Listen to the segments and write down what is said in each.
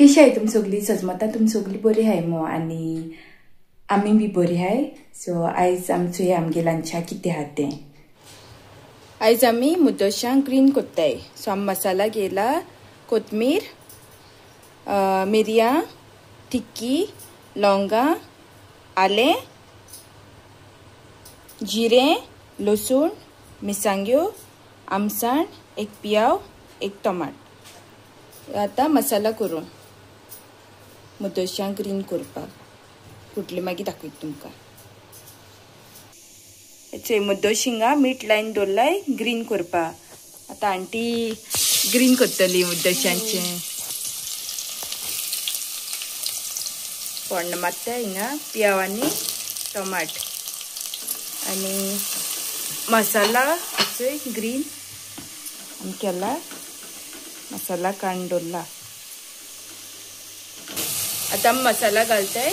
कशी आहे तुम्ही सगळी सजमता तुम्ही सगळी बरी आहे मो आणि आम्ही बी बरी आहे. सो आयज आमचो हे आमगे लंचा कितें आहा तें. आयज आमी मुद्दोश्यांक ग्रीन कोत्ताय. सो आमी मसाला घेला कोथमीर, मिरयां, तिक्की, लवंगां, आलें, जिरें, लसूण, मिरसांग्यो, आमसाण, एक पियाव, एक टमाट. आता मसाला करूं मुद्दोश्यांक ग्रीन करपाक कुठली मागीर दाखयता तुमकां. हेचे मुद्दोशिंगा मीठ लायन दवरलाय ग्रीन करपाक. आता आंटी ग्रीन करतली मुद्दोश्यांचे. फोण्ण मारता हिंगा पियाव आनी टमाट आनी मसाला ग्रीन आमी केला. मसाला काडून दवरला. आता आमी मसाला घालताय.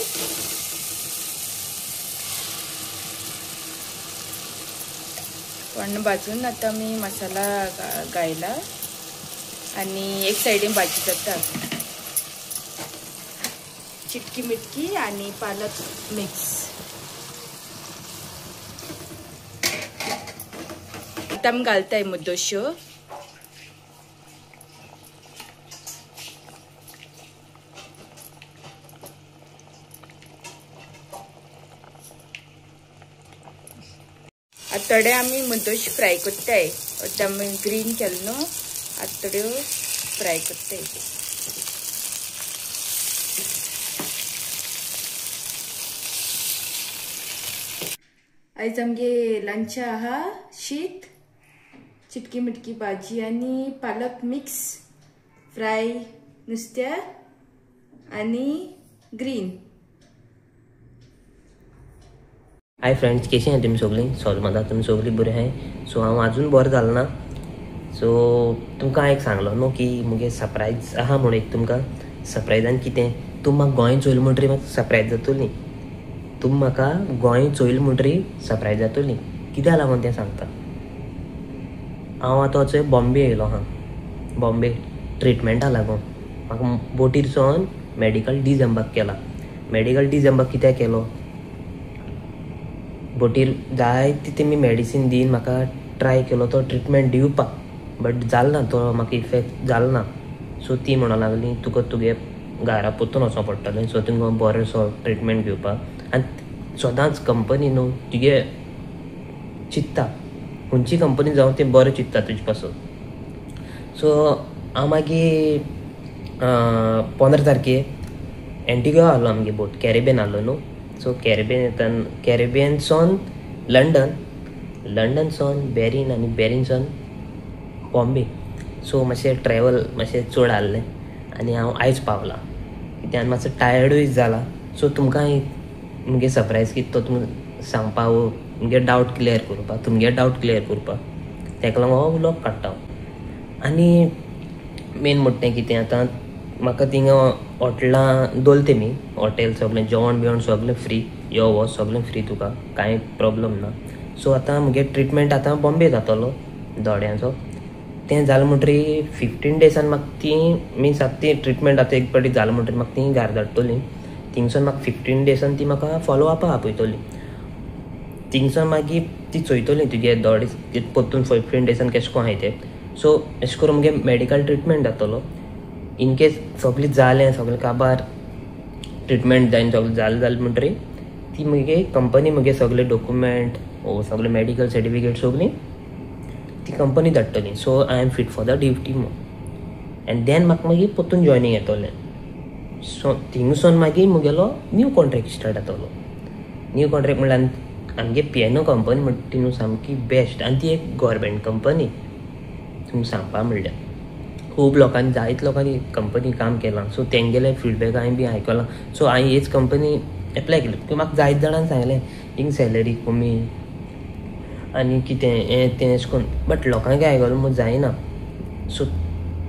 पण भाजून आता मी मसाला घायला आणि एक साइडीन भाजी जाता. चिटकी मिटकी आणि पालक मिक्स. आता आमी घालताय मुद्दोश्यो. आतडे आमी मुद्दोश फ्राय करताय. आता आमी ग्रीन केलो न्हू आतड्यो फ्राय करताय. आयज आमगे लंच आहा शीत, चिटकी मिटकी भाजी आनी पालक मिक्स फ्राय नुस्त्या आनी ग्रीन. हाय फ्रेंड्स, कशी आहे तुम्ही सगळी? सोजमता तुम्ही सगळी बरी आहे. सो हांव अजून बरो जालो ना. सो तुमकां एक सांगलो न्हू की मुगे सरप्रायज आहा म्हणून. एक तुमकां सरप्रायजान कितें तुमी म्हाका गोंय चोयल म्हणटरी म्हाका सरप्रायज जातली. तुमी म्हाका गोंय चोयल म्हणटरी सरप्रायज जातली. कित्याक लागून तें सांगता. हांव आतां वचोय बॉम्बे येयलो आहा. बॉम्बे ट्रिटमेंटा लागून. म्हाका बोटीरसून मेडिकल डिसेंबर केला. मेडिकल डिसेंबर कित्याक केलो? बोटीर जाय तितले मी मेडिसीन दिन म्हाका ट्राय केलो तो ट्रिटमेंट दिवपाक. बट जालो ना, तो म्हाका इफेक्ट जालो ना. सो ती म्हणो लागली तुका तुगे घरा पोतून वचों पडटलें. सो तुमकां बरो सो ट्रिटमेंट घेवपाक. आनी सदांच कंपनी न्हू तुगे चिंत्ता खंयची कंपनी जावं तें बरें चिंत्ता तुजे पासून. सो हांव मागीर 15 तारखेक एंटिग्वा आहलो आमगे बोट. कॅरिबियन आहलो न्हू. सो कॅरिबियनसून लंडन, लंडनसून बेरीन आनी बेरीनसून बॉम्बे. सो मातशें ट्रॅवल मातशें चड आहलें आनी हांव आयज पावला. कित्याक मातसो टायर्डूय जाला. सो तुमकां मुगे सरप्रायज कितें तो तुमकां सांगपाक मुगे डावट क्लियर करपाक, तुमगे डावट क्लियर करपाक ताका लागून हो व्लॉग काडटा. आनी मेन म्हणटा तें कितें आतां म्हाका थिंगा हॉटेलां दवरते मी. हॉटेल सगळें जेवण बिवण सगळें फ्री. यो वो सगळें फ्री तुका कांय प्रॉब्लम ना. सो आतां मुगे ट्रिटमेंट आतां बॉम्बे जातलो दोळ्यांचो. तें जालें म्हणटरी 15 डेजान म्हाका ती मिन्स आतां ती ट्रिटमेंट आतां एक पाटी जालें म्हणटरी म्हाका ती घरा धाडटली. थिंगसून म्हाका 15 डेजान ती म्हाका फॉलोअपाक आपयतली. थिंगसून मागीर ती चोयतली तुगे दोळे परतून 15 डेजान कशें को आहाय तें. सो अशें करून मुगे मेडिकल ट्रिटमेंट जातलो. इन केस सगळें जालें, सगळें काबार ट्रिटमेंट जायन सगळें जालें म्हणटरी ती मुगे कंपनी मुगे सगळे डॉक्युमेंट सगळे मेडिकल सर्टिफिकेट सगळीं ती कंपनी धाडटली. So I am fit for the duty मो. एंड देन म्हाका मागीर परतून जॉयनींग येतलें. सो थिंगसून मागीर मुगेलो न्यू कॉन्ट्रॅक्ट स्टार्ट जातलो. न्यू कॉन्ट्रॅक्ट म्हणल्यार आमगे पिएनो कंपनी म्हणटा ती न्हू सामकी बेस्ट. आनी ती एक गव्हर्मेंट कंपनी. तुमकां सांगपा म्हणल्यार खूब लोकांनी जायत लोकांनी कंपनी काम केलां. सो तेंगेले फिडबॅक हांवें बी आयकलां. सो हांवें हेच कंपनी एप्लाय केली. म्हाका जायत जाणांनी सांगलें हिंग सॅलरी कमी आनी कितें हें तें अशें करून. बट लोकांक आयकलो म्हूण जायना. सो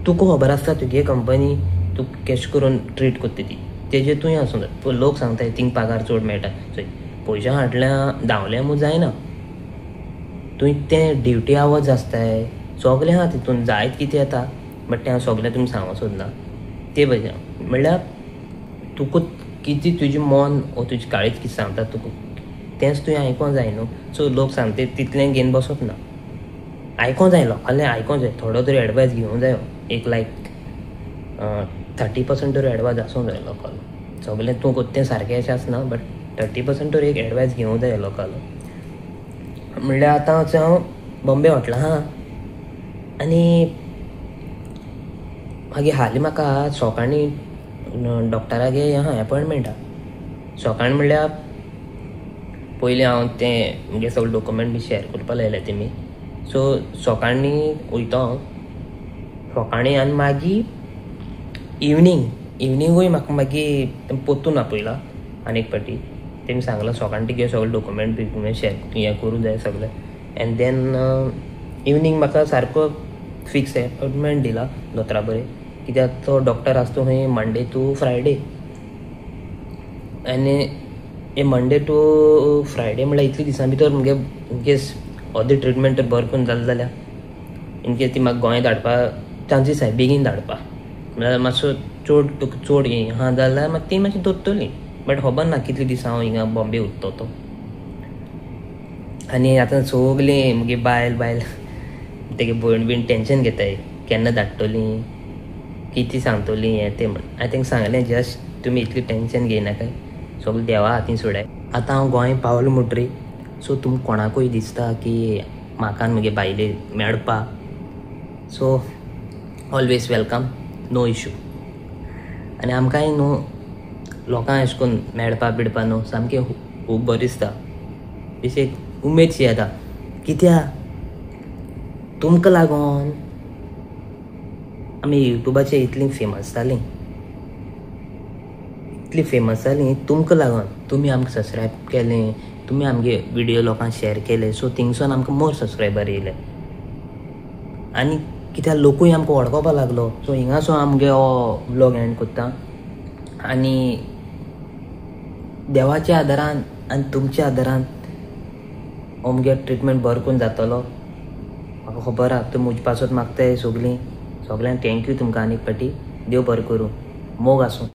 तुका खबर आसता तुगे कंपनी तूं कशें करून ट्रीट करता ती तेजेर तुवें आसूं जाय. लोक सांगताय थिंग पगार चड मेळटा. सो पयशे हाडल्या धांवल्या म्हूण जायना. तुवें तें ड्युटी आवर्स आसताय सगळें आहा तितून जायत कितें येता. बट तें हांव सगळें तुमकां सांगूंक सोदना. ते वजह म्हणल्यार तुका कितें तुजें मन वो तुजी काळीज कितें सांगता तुका तेंच तुवें आयकोंक जाय न्हू. सो लोक सांगता तितलें घेवन बसप ना, आयकोंक जाय, लोकांनी आयकोंक जाय, थोडो तरी एडवायस घेवंक जायो. एक लायक 30% तरी एडवायस आसूंक जाय लोकांलो. सगळें तूं कोत्तें सारकें अशें आसना, बट 30% तरी एक एडवायस घेवंक जाय लोकांलो. म्हणल्यार आतां हांव बॉम्बे वतला आनी मागीर हालीं म्हाका सकाळीं डॉक्टरागे अपॉयंटमेंट आहा सकाळीं. म्हणल्यार पयलीं हांव तें म्हगे सगळे डॉक्युमेंट बी शेअर करपा लायले तेमी. सो सकाळीं वयता हांव सकाळीं आनी मागीर इवनिंगूय म्हाका मागीर पोत्तून आपयला आनी एक फावटी. तेमी सांगलां सकाळीं तुगे सगळे डॉक्युमेंट बी तुवें हें करूं जाय सगळें. एन्ड देन इवनिंग म्हाका सारको फिक्स अपॉयंटमेंट दिला दोतोरा बरें, कित्याक तो डॉक्टर आसता खंय मंडे टू फ्रायडे. आनी हे मंडे टू फ्रायडे म्हणल्यार इतले दिसां भितर मुगे इनकेस अर्दी ट्रिटमेंट तर बरें करून जालें जाल्यार इनकेस ती म्हाका गोंय धाडपा चान्सीस आहाय बेगीन धाडपा. म्हणल्यार मातसो चड हां जाल्यार मागीर ती मातशी दवरतली, बट खबर ना कितले दिसां हांव हिंगा बॉम्बे उरतो तो. आनी आतां सगळीं मुगे बायल तेगे भयण बीन टेंशन घेताय केन्ना धाडटलीं कितें सांगतलीं हें तें म्हण. हांवें तेंका सांगलें जस्ट तुमी इतली टेंशन घेयनाकाय, सगळें देवा हातीन सोडाय. आतां हांव गोंय पावलें म्हणटरी सो तुमकां कोणाकूय दिसता की म्हाका आनी म्हगे बायले मेळपा, so always welcome, no issue. आनी आमकांय न्हू लोकांक अशें करून मेळपा बिडपा न्हू सामकें खूब बरें दिसता. अशी उमेद शी येता कित्याक तुमकां लागून आमी युट्यूबाचेर इतलीं फेमस जालीं तुमकां लागून. तुमी आमकां सबस्क्रायब केलें, तुमी आमगे विडियो लोकांक शेअर केले, सो थिंगसून आमकां मोर सबस्क्रायबर येयले आनी कित्याक लोकूय आमकां वळखोपा लागलो. सो हिंगासो आमगे हो व्लॉग एंड कोत्ता आनी देवाच्या आदारान आनी तुमच्या आदारान हो मुगे ट्रिटमेंट बरो करून जातलो म्हाका खबर आहा. तुमी म्हजे पासत मागताय सगळ्यांक थँक्यू तुमकां आनीक फावटी. देव बरें करूं, मोग आसूं.